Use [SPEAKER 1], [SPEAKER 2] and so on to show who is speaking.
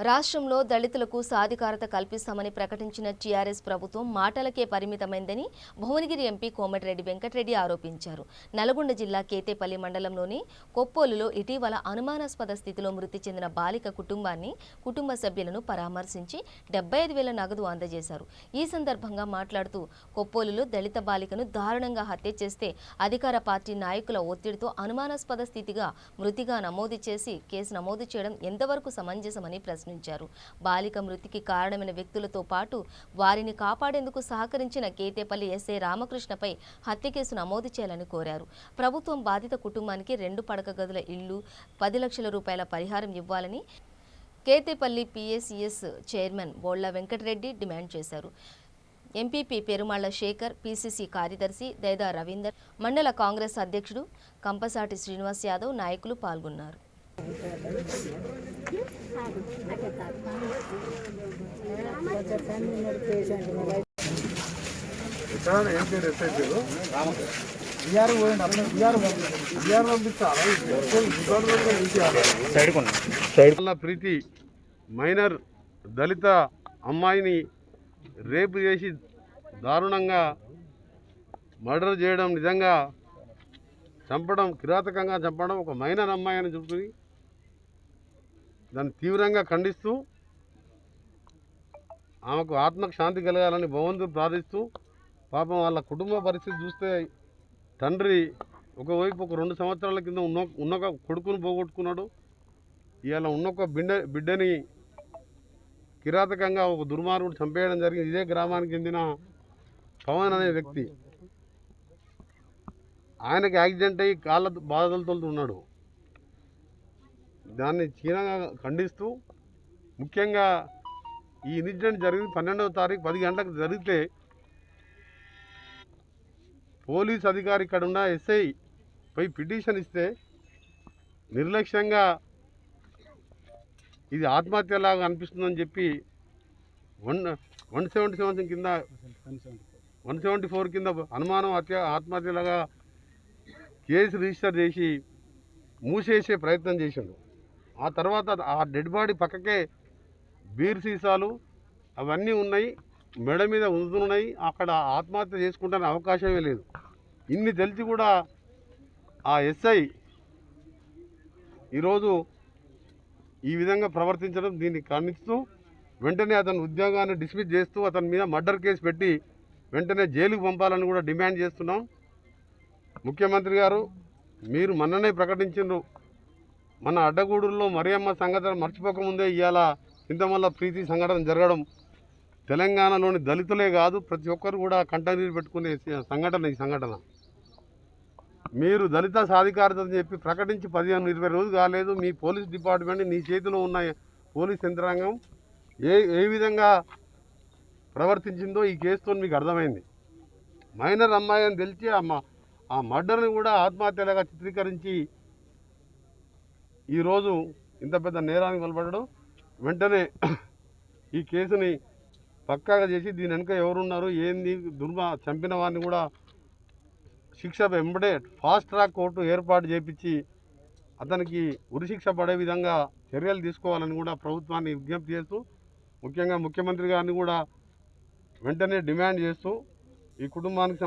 [SPEAKER 1] రాష్ట్రంలో దళితులకు సాధికారత కల్పిస్తామని ప్రకటించిన టీఆర్ఎస్ ప్రభుత్వం మాటలకే పరిమితమైందని భువనగిరి ఎంపీ కోమటిరెడ్డి వెంకటరెడ్డి ఆరోపించారు. నల్గొండ జిల్లా కేతేపల్లి మండలంలోని కొప్పోలులో ఇటీవల అనుమానాస్పద స్థితిలో మృతి చెందిన బాలిక కుటుంబాన్ని, కుటుంబ సభ్యులను పరామర్శించి 75,000 నగదు అందజేశారు. ఈ సందర్భంగా మాట్లాడుతూ కొప్పోలులో దళిత బాలికను దారుణంగా హత్య చేస్తే అధికార పార్టీ నాయకుల ఒత్తిడితో అనుమానాస్పద స్థితిగా మృతిగా నమోదు చేసి కేసు నమోదు చేయడం ఎంతవరకు సమంజసమని ప్రశ్నించారు. బాలిక మృతికి కారణమైన వ్యక్తులతో పాటు వారిని కాపాడేందుకు సహకరించిన కేతేపల్లి ఎస్ఐ రామకృష్ణపై హత్య కేసు నమోదు చేయాలని కోరారు. ప్రభుత్వం బాధిత కుటుంబానికి 2 పడక గదుల ఇళ్లు, 10 లక్షల రూపాయల పరిహారం ఇవ్వాలని Ketepalli PSCS chairman బోళ్ల Venkatareddy demand చేశారు. ఎంపీపీ పెరుమాళ్ల శేఖర్, పిసిసి కార్యదర్శి దైదా రవీందర్, మండల కాంగ్రెస్ అధ్యక్షుడు కంపసాటి శ్రీనివాస్ యాదవ్ నాయకులు పాల్గొన్నారు.
[SPEAKER 2] ప్రీతి మైనర్ దళిత అమ్మాయిని రేపు చేసి దారుణంగా మర్డర్ చేయడం, నిజంగా చంపడం, కిరాతకంగా చంపడం, ఒక మైనర్ అమ్మాయి అని చెప్తుంది. దాన్ని తీవ్రంగా ఖండిస్తూ ఆమెకు ఆత్మకు శాంతి కలగాలని భగవంతుడు ప్రార్థిస్తూ, పాపం వాళ్ళ కుటుంబ పరిస్థితి చూస్తే తండ్రి ఒకవైపు ఒక 2 సంవత్సరాల కింద ఉన్న కొడుకును పోగొట్టుకున్నాడు. ఇవాళ ఉన్నొక బిడ్డని కిరాతకంగా ఒక దుర్మార్గుడు చంపేయడం జరిగింది. ఇదే గ్రామానికి చెందిన పవన్ అనే వ్యక్తి. ఆయనకి యాక్సిడెంట్ అయ్యి కాళ్ళ బాధలతో ఉన్నాడు. దాన్ని చీనగా ఖండిస్తూ, ముఖ్యంగా ఈ ఇన్సిడెంట్ జరిగింది 12వ తారీఖు 10 గంటలకు జరిగితే పోలీస్ అధికారి ఇక్కడ ఉన్న ఎస్ఐ పై పిటిషన్ ఇస్తే నిర్లక్ష్యంగా ఇది ఆత్మహత్యలాగా అనిపిస్తుందని చెప్పి 177 కింద 174 కింద అనుమానం ఆత్మహత్యలాగా కేసు రిజిస్టర్ చేసి మూసేసే ప్రయత్నం చేసిండు. ఆ తర్వాత ఆ డెడ్ బాడీ పక్కకే బీర్ సీసాలు అవన్నీ ఉన్నాయి, మెడ మీద ఉంటున్నాయి. అక్కడ ఆత్మహత్య చేసుకుంటానే అవకాశమే లేదు. ఇన్ని తెలిసి కూడా ఆ ఎస్ఐ ఈరోజు ఈ విధంగా ప్రవర్తించడం, దీన్ని ఖండిస్తూ వెంటనే అతని ఉద్యోగాన్ని డిస్మిస్ చేస్తూ అతని మీద మర్డర్ కేసు పెట్టి వెంటనే జైలుకు పంపాలని కూడా డిమాండ్ చేస్తున్నాం. ముఖ్యమంత్రి గారు, మీరు మొన్ననే ప్రకటించారు, మన అడ్డగూడూరులో మరియమ్మ సంఘటన మర్చిపోకముందే ఇవాళ చింతమల్ల ప్రీతి సంఘటన జరగడం తెలంగాణలోని దళితులే కాదు ప్రతి ఒక్కరు కూడా కంటనీరు పెట్టుకునే సంఘటన. ఈ సంఘటన మీరు దళిత సాధికారత అని చెప్పి ప్రకటించి 15-20 రోజులు కాలేదు. మీ పోలీస్ డిపార్ట్మెంట్, నీ చేతిలో ఉన్న పోలీస్ యంత్రాంగం ఏ విధంగా ప్రవర్తించిందో ఈ కేసుతో మీకు అర్థమైంది. మైనర్ అమ్మాయి అని తెలిసి ఆ మర్డర్ని కూడా ఆత్మహత్యలాగా చిత్రీకరించి ఈరోజు ఇంత పెద్ద నేరానికి పాల్పడడం, వెంటనే ఈ కేసుని పక్కాగా చేసి దీని వెనుక ఎవరున్నారు ఏంది చంపిన వారిని కూడా శిక్ష వెంబడే ఫాస్ట్ ట్రాక్ కోర్టు ఏర్పాటు చేయించి అతనికి ఉరిశిక్ష పడే విధంగా చర్యలు తీసుకోవాలని కూడా ప్రభుత్వాన్ని విజ్ఞప్తి చేస్తూ, ముఖ్యంగా ముఖ్యమంత్రి గారిని కూడా వెంటనే డిమాండ్ చేస్తూ ఈ కుటుంబానికి